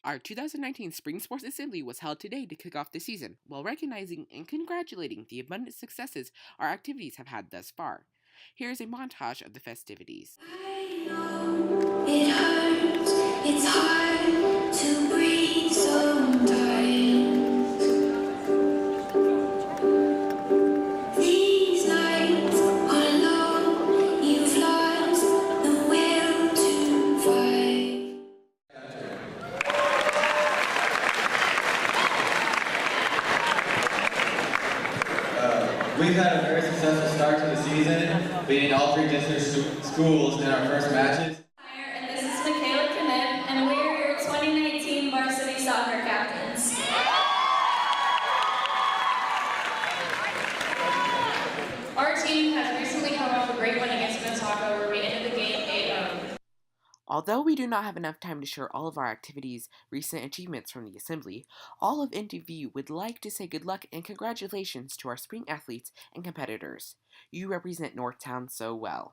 Our 2019 Spring Sports Assembly was held today to kick off the season, while recognizing and congratulating the abundant successes our activities have had thus far. Here is a montage of the festivities. I know it hurts, it's hard to breathe sometimes. These nights are long, you've lost the will to fight. We've had a very successful start to the season, beating all three district schools in our first matches. And this is Michaela Kennett, and we are your 2019 varsity soccer captains. Our team has recently come off a great win against Minnetonka, where we ended the game 8-0. Although we do not have enough time to share all of our activities' recent achievements from the assembly, all of NTVU would like to say good luck and congratulations to our spring athletes and competitors. You represent Northtown so well.